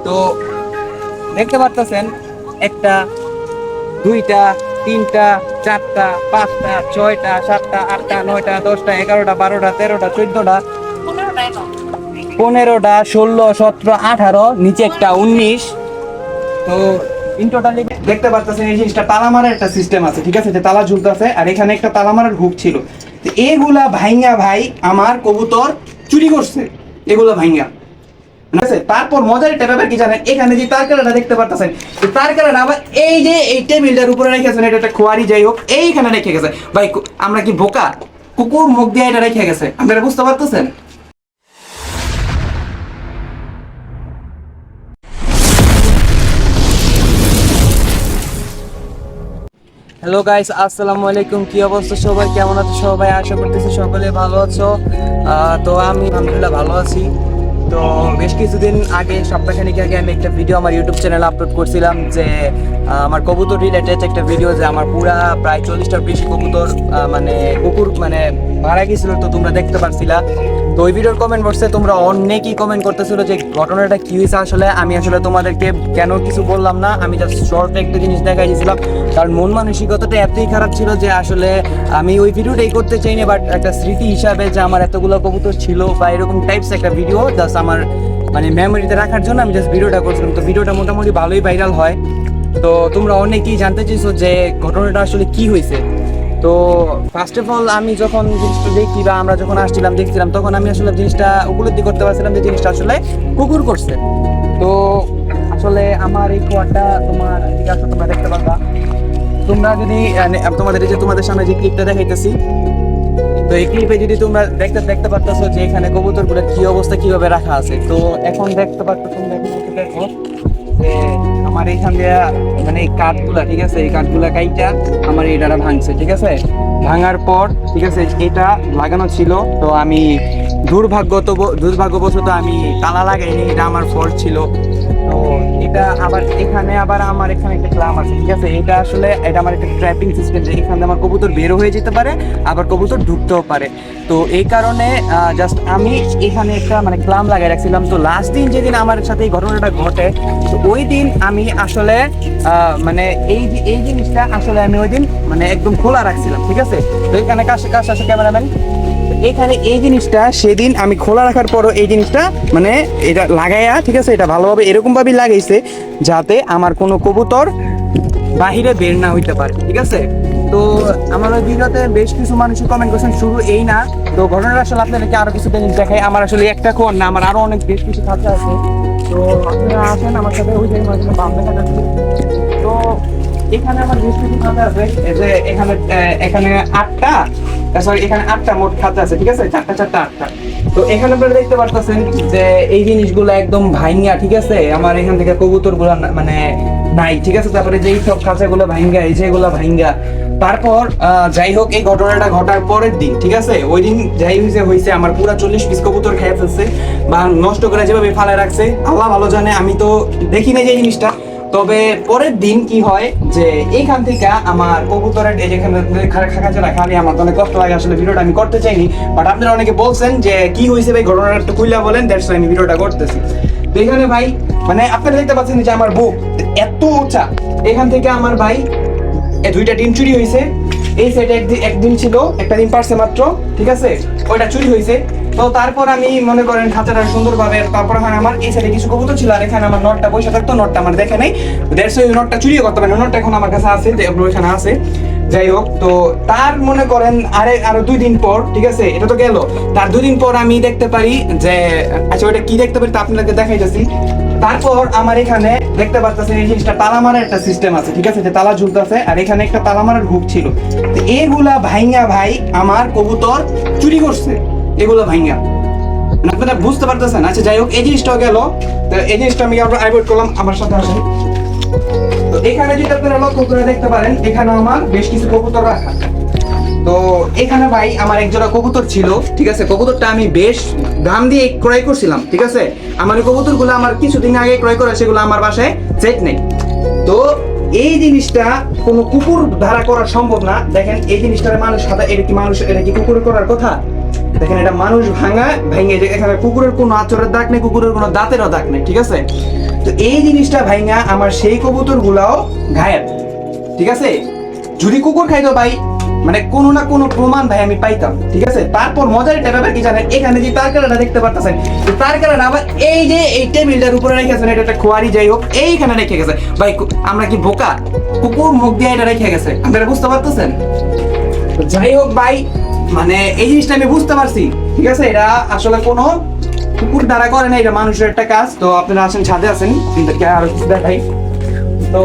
তো দেখতে পারতেছেন একটা, দুইটা, তিনটা, চারটা, পাঁচটা, ছয়টা, সাতটা, আটটা, নয়টা, 10টা, 11টা, 12টা, 13টা, 14টা, 15টা, 16, 17, 18, নিচে একটা 19। তো ইন টোটালি দেখতে পারতেছেন এই জিনিসটা তালা মারার একটা সিস্টেম আছে, ঠিক আছে, যে তালা ঝুলতেছে আর এখানে একটা তালা মারার হুক ছিল। তো এগুলা ভাইঙ্গা ভাই আমার কবুতর চুরি করছে, এগুলা ভাইঙ্গা। ঠিক আছে, তারপর মজার একটা ব্যাপার কি জানেন, এখানে যে তারকাটা দেখতে পারতেছেন, তারকাটা আবার এই যে এই টেবিলটার উপরে রেখেছেন, এটা একটা খোয়ারি যাই হোক এইখানে রেখে গেছে। ভাই আমরা কি বোকা? কুকুর মুখ দিয়ে এটা রেখে গেছে, আপনারা বুঝতে পারতেছেন? হ্যালো গাইস, আসসালামু আলাইকুম। কি অবস্থা সবাই, কেমন আছো সবাই? আশা করতেছি সকলে ভালো আছো। তো আমি আলহামদুলিল্লাহ ভালো আছি। তো বেশ কিছুদিন আগে, সপ্তাহখানিক আগে আমি একটা ভিডিও আমার ইউটিউব চ্যানেলে আপলোড করছিলাম, যে আমার কবুতর রিলেটেড একটা ভিডিও, যে আমার পুরা প্রায় 40টার বেশি কবুতর মানে কুকুর মানে মারা গেছিল। তো তোমরা দেখতে পারছিলা। তো ওই ভিডিওর কমেন্ট বক্সে তোমরা অনেকেই কমেন্ট করতেছিল যে ঘটনাটা কি হয়েছে। আমি আসলে তোমাদেরকে কেন কিছু বললাম না, আমি জাস্ট শর্ট একটা জিনিস দেখাই দিয়েছিলাম। কারণ মন মানসিকতাটা এতই খারাপ ছিল যে আসলে আমি ওই ভিডিওটাই করতে চাইনি, বাট একটা স্মৃতি হিসাবে যে আমার এতগুলো কবুতর ছিল বা এরকম টাইপস একটা ভিডিও জাস্ট আমার মানে মেমোরিতে রাখার জন্য আমি জাস্ট ভিডিওটা করছিলাম। তো ভিডিওটা মোটামুটি ভালোই ভাইরাল হয়। তো তোমরা অনেকেই জানতে চাইছো যে ঘটনাটা আসলে কি হয়েছে। তো ফার্স্ট অফ অল আমি যখন জিনিসটা দেখি বা আমরা যখন আসছিলাম দেখছিলাম, তখন আমি আসলে জিনিসটা উপলব্ধি করতে পারছিলাম যে জিনিসটা আসলে কুকুর করছে। তো আসলে আমার এই খোয়াটা তোমার ঠিক আছে, তোমরা দেখতে পাবা। তোমরা যদি তোমাদের সামনে যে ক্লিপটা দেখাইতেছি, তো এই ক্লিপে যদি তোমরা দেখতে পারতেছো যে এখানে কবুতরগুলোর কি অবস্থা, কিভাবে রাখা আছে। তো এখন দেখতে পাচ্ছ তোমরা, এখানে দেখো যে আমার এইখান দিয়ে মানে এই কাঠগুলা, ঠিক আছে, এই কাঠগুলা কাইটা আমার এই ডাটা ভাঙছে, ঠিক আছে। ভাঙার পর ঠিক আছে, এটা লাগানো ছিল। তো আমি দুর্ভাগ্যবশত আমি তালা লাগাইনি, এটা আমার ফল্ট ছিল। তো এটা আবার আমার এখানে একটা ক্লাম আছে, ঠিক আছে। এটা আমার একটা ট্র্যাপিং সিস্টেম, যে এখানে আমার কবুতর বেরো হয়ে যেতে পারে, আবার কবুতর ঢুকতেও পারে। তো এই কারণে জাস্ট আমি এখানে একটা মানে ক্লাম লাগাই রাখছিলাম। তো লাস্ট দিন যেদিন আমার সাথে এই ঘটনাটা ঘটে, তো ওই দিন আমি আসলে মানে এই জিনিসটা আসলে আমি ওই দিন মানে একদম খোলা রাখছিলাম, ঠিক আছে। তো এখানে কাছে আসে ক্যামেরাম্যান, এখানে এই জিনিসটা সেদিন আমি খোলা রাখার পরও এই জিনিসটা মানে এটা লাগাইয়া, ঠিক আছে, এটা ভালোভাবে এরকম ভাবে লাগাইছে যাতে আমার কোনো কবুতর বাহিরে বের না হইতে পারে, ঠিক আছে। তো আমার ওই ভিডিওতে বেশ কিছু মানুষ কমেন্ট করছেন, শুধু এই না। তো ঘটনাটা আসলে আপনাদেরকে আরো কিছু জিনিস দেখাই। আমার আসলে একটা কোন না, আমার আরো অনেক বেশ কিছু খাঁচা আছে। তো আপনারা আসেন আমার সাথে, ওই জায়গায় মাঝে বাম দেখা যাচ্ছে। তো এখানে আমার বেশ কিছু খাঁচা আছে, এই যে এখানে 8টা, সরি এখানে 8টা মোট খাঁচা আছে, ঠিক আছে, 4টা 4টা 8টা। তো এখানে আপনারা দেখতে পারতেছেন যে এই জিনিসগুলো একদম ভাইঙ্গা, ঠিক আছে, আমার এখান থেকে কবুতর গুলা মানে নাই, ঠিক আছে। তারপরে যেই সব খাঁচাগুলো ভাইঙ্গা, এই যেগুলো ভাইঙ্গা। তারপর যাই হোক, এই ঘটনাটা ঘটার পরের দিন, ঠিক আছে, ওই দিন যাই হয়েছে আমার পুরো 40 পিস কবুতর খেয়ে ফেলছে বা নষ্ট করে যেভাবে ফালায় রাখছে আল্লাহ ভালো জানে, আমি তো দেখি না যে জিনিসটা। তবে পরের দিন কি হয় যে এইখান থেকে আমার কবুতরের এই যেখানে খাঁচাটা খালি, আমার অনেক কষ্ট লাগে আসলে, ভিডিওটা আমি করতে চাইনি। বাট আপনারা অনেকে বলছেন যে কি হয়েছে ভাই, ঘটনাটা একটু খুইলা বলেন, দ্যাটস ওয়াই আমি ভিডিওটা করতেছি। তো এখানে ভাই মানে আপনারা দেখতে পাচ্ছেন যে আমার বুক এত উঁচা, এখান থেকে আমার ভাই 2টা ডিম চুরি হয়েছে। এই সাইডে একদিন ছিল, একটা ডিম পারছে মাত্র, ঠিক আছে, ওইটা চুরি হয়েছে। তো তারপর আমি মনে করেন খাঁচাটা সুন্দরভাবে, তারপর আমার এই সাইডে কিছু কবুতর ছিল, আর এখানে আমার নটটা পয়সা থাকতো, নটটা আমার দেখে নাই, দেড়শো নটটা চুরিও করতে পারে, নটটা এখন আমার কাছে আছে, ওইখানে আছে। যাই হোক, তো তার মনে করেন আরো 2 দিন পর, ঠিক আছে, এটা তো গেল, তার 2 দিন পর আমি দেখতে পারি যে আচ্ছা ওইটা কি দেখতে পারি তা আপনাদেরকে দেখাইতেছি। তারপর আমার এখানে দেখতে পাচ্ছেন এই জিনিসটা তালা মারার একটা সিস্টেম আছে, ঠিক আছে, যে তালা ঝুলতেছে আর এখানে একটা তালা মারার হুক ছিল। তো এগুলা ভাইঙ্গা ভাই আমার কবুতর চুরি করছে, এগুলো ভাইঙ্গা, আপনারা বুঝতে পারতেছেন। আচ্ছা যাই হোক, এই জিনিসটাও গেল। তো এই জিনিসটা আমি অ্যাভয়েড করলাম, আমার সাথে আসেন। তো এখানে যদি আপনারা লক্ষ্য করে দেখতে পারেন, এখানে আমার বেশ কিছু কবুতর রাখা। তো এখানে ভাই আমার এক জোড়া কবুতর ছিল, ঠিক আছে, কবুতরটা আমি বেশ দাম দিয়ে ক্রয় করছিলাম, ঠিক আছে। আমার কবুতরগুলো আমার কিছুদিন আগে ক্রয় করা, সেগুলো আমার বাসায় সেট নেই। তো এই জিনিসটা কোনো কুকুর দ্বারা করা সম্ভব না। দেখেন এই জিনিসটা মানুষ সাদা, এটা কি কুকুরের করার কথা? দেখেন এটা মানুষ ভেঙে, যে এখানে কুকুরের কোনো আচরের দাগ নেই, কুকুরের কোনো দাঁতেরও দাগ নেই, ঠিক আছে। তো তো এই জিনিসটা ভাইঙা আমার সেই কবুতর গুলাও গায়েব, ঠিক আছে। যদি কুকুর খাইতো ভাই মানে কোনো না কোনো প্রমাণ ভাই আমি পাইতাম, ঠিক আছে। তারপর মজার একটা ব্যাপার কি জানেন, এখানে যে তারকাটা দেখতে পারতেছেন, তারকাটা আবার এই যে এই টেবিলটার উপরে রেখেছেন, এটা একটা খোয়ারি যাই হোক এইখানে রেখে গেছে ভাই। আমরা কি বোকা? কুকুর মুখ দিয়ে এটা রেখে গেছে, আপনারা বুঝতে পারতেছেন? যাই হোক ভাই, মানে এই জিনিসটা আমি বুঝতে পারছি, ঠিক আছে। এটা আসলে কোনো কুকুর দ্বারা করে না, এটা মানুষের একটা কাজ। তো আপনারা আসেন, ছাদে আছেন, আপনাদেরকে আরো কিছু দেখাই। তো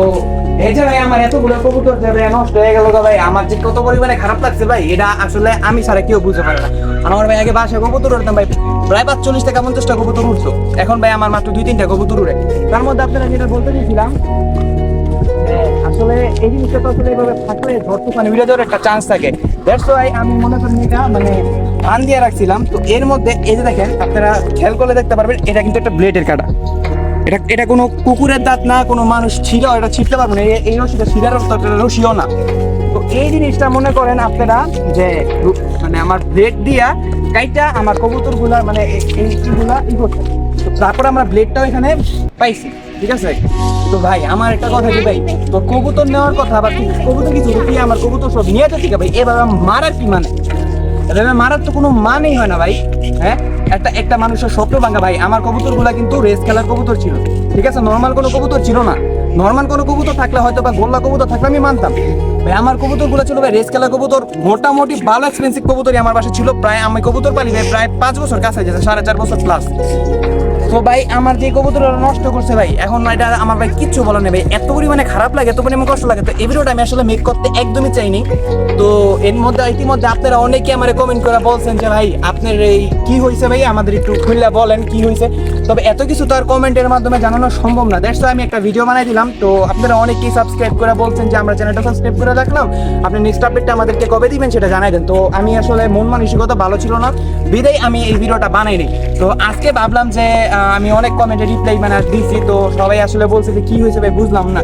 এই যে ভাই আমার এতগুলো কবুতর যে ভাই নষ্ট হয়ে গেল ভাই, আমার যে কত পরিমাণে খারাপ লাগছে ভাই, এটা আসলে আমি ছাড়া কেউ বুঝতে পারে না। আমার ভাই আগে বাসায় কবুতর উঠতাম ভাই, প্রায় 45 থেকে 50টা কবুতর উঠতো, এখন ভাই আমার মাত্র 2-3টা কবুতর উড়ে। তার মধ্যে আপনারা যেটা বলতে চাইছিলাম, আসলে এই জিনিসটা তো আসলে এইভাবে থাকলে ঝড় তুফানে উড়ে যাওয়ার একটা চান্স থাকে। দ্যাটস ওয়াই আমি মনে করি এটা মানে ধান দিয়ে রাখছিলাম। তো এর মধ্যে এই যে দেখেন, আপনারা খেয়াল করলে দেখতে পারবেন, এটা কিন্তু একটা ব্লেডের কাটা। এটা কোনো কুকুরের দাঁত না, কোনো মানুষ ছিঁড়াও এটা ছিঁড়তে পারবে না, এই রশিটা ছিঁড়ার রশিও না। তো এই জিনিসটা মনে করেন আপনারা যে মানে আমার ব্লেড দিয়া কাইটা আমার কবুতর গুলা মানে এইগুলা ই করছে। তো তারপরে আমরা ব্লেডটাও এখানে পাইছি, ঠিক আছে। তো ভাই আমার একটা কথা কি ভাই, তো কবুতর নেওয়ার কথা আবার কবুতর কিছু কি আমার কবুতর সব নিয়ে যেতে ভাই, এভাবে মারার কি মানে? এভাবে মারার তো কোনো মানেই হয় না ভাই। হ্যাঁ, একটা মানুষের স্বপ্ন ভাঙা ভাই। আমার কবুতর গুলা কিন্তু রেস খেলার কবুতর ছিল, ঠিক আছে, নর্মাল কোনো কবুতর ছিল না। নর্মাল কোনো কবুতর থাকলে হয়তো বা গোল্লা কবুতর থাকলে আমি মানতাম ভাই। আমার কবুতর গুলো ছিল ভাই রেস খেলার কবুতর, মোটামুটি ভালো এক্সপেন্সিভ কবুতরই আমার বাসা ছিল। প্রায় আমি কবুতর পালি ভাই প্রায় 5 বছর কাছে যেতে, 4.5 বছর প্লাস। তো ভাই আমার যে কবুতর নষ্ট করছে ভাই, এখন এটা আমার ভাই কিচ্ছু বলা নেই ভাই, এত পরিমাণে খারাপ লাগে, এত পরিমাণে কষ্ট লাগে। তো এই ভিডিওটা আমি আসলে মেক করতে একদমই চাইনি। তো এর মধ্যে ইতিমধ্যে আপনারা অনেকে আমার কমেন্ট করে বলছেন যে ভাই আপনার এই কি হয়েছে ভাই, আমাদের একটু খুলে বলেন কি হয়েছে। তবে এত কিছু তো আর কমেন্টের মাধ্যমে জানানো সম্ভব না, দ্যাটস আমি একটা ভিডিও বানাই দিলাম। তো আপনারা অনেকেই সাবস্ক্রাইব করে বলছেন যে আমরা চ্যানেলটা সাবস্ক্রাইব করে রাখলাম, আপনি নেক্সট আপডেটটা আমাদেরকে কবে দিবেন সেটা জানাই দেন। তো আমি আসলে মন মানসিকতা ভালো ছিল না বিদায় আমি এই ভিডিওটা বানাইনি। তো আজকে ভাবলাম যে আমি অনেক কমেন্টে রিপ্লাই মানে দিয়েছি, তো সবাই আসলে বলছে যে কি হয়েছে ভাই বুঝলাম না,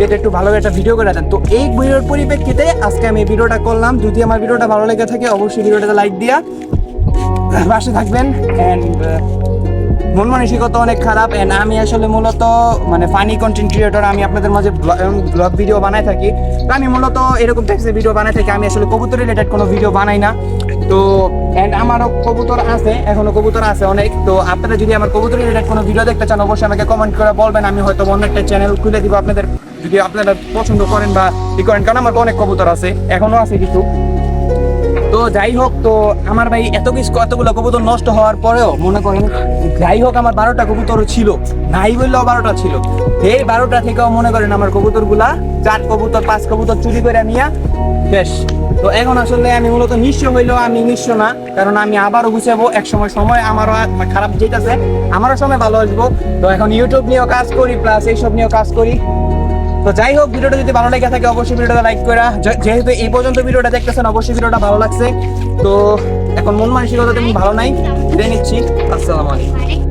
এটা একটু ভালো একটা ভিডিও করে দেন। তো এই ভিডিওর পরিপ্রেক্ষিতে আজকে আমি এই ভিডিওটা করলাম। যদি আমার ভিডিওটা ভালো লেগে থাকে অবশ্যই ভিডিওটাতে লাইক দিয়া পাশে থাকবেন। অ্যান্ড মন মানসিকতা অনেক খারাপ, অ্যান্ড আমি আসলে মূলত মানে ফানি কন্টেন্ট ক্রিয়েটর, আমি আপনাদের মাঝে ব্লগ ভিডিও বানাই থাকি। তো আমি মূলত এরকম টাইপসের ভিডিও বানাই থাকি, আমি আসলে কবুতর রিলেটেড কোনো ভিডিও বানাই না। তো অ্যান্ড আমারও কবুতর আছে, এখনো কবুতর আছে অনেক। তো আপনারা যদি আমার কবুতর রিলেটেড কোনো ভিডিও দেখতে চান অবশ্যই আমাকে কমেন্ট করে বলবেন, আমি হয়তো অন্য একটা চ্যানেল খুলে দিব আপনাদের, যদি আপনারা পছন্দ করেন বা ই করেন, কারণ আমার অনেক কবুতর আছে, এখনো আছে কিছু। তো যাই হোক, তো আমার ভাই এতগুলো কবুতর নষ্ট হওয়ার পরেও মনে করেন যাই হোক আমার 12টা কবুতরও ছিল, নাই বললেও 12টা ছিল। এই 12টা থেকেও মনে করেন আমার কবুতরগুলা 4 কবুতর 5 কবুতর চুরি করে নিয়ে বেশ। তো এখন আসলে আমি মূলত নিঃস্ব হইলেও আমি নিঃস্ব না, কারণ আমি আবারও গুছাবো এক সময় আমারও খারাপ যেতেছে, আমারও সময় ভালো আসবো। তো এখন ইউটিউব নিয়েও কাজ করি, প্লাস এইসব নিয়েও কাজ করি। তো যাই হোক, ভিডিওটা যদি ভালো লেগে থাকে অবশ্যই ভিডিওটা লাইক করে, যেহেতু এই পর্যন্ত ভিডিওটা দেখতেছেন অবশ্যই ভিডিওটা ভালো লাগছে। তো এখন মন মানসিকতা তেমন ভালো নাই, বিদায় নিচ্ছি, আসসালামু আলাইকুম।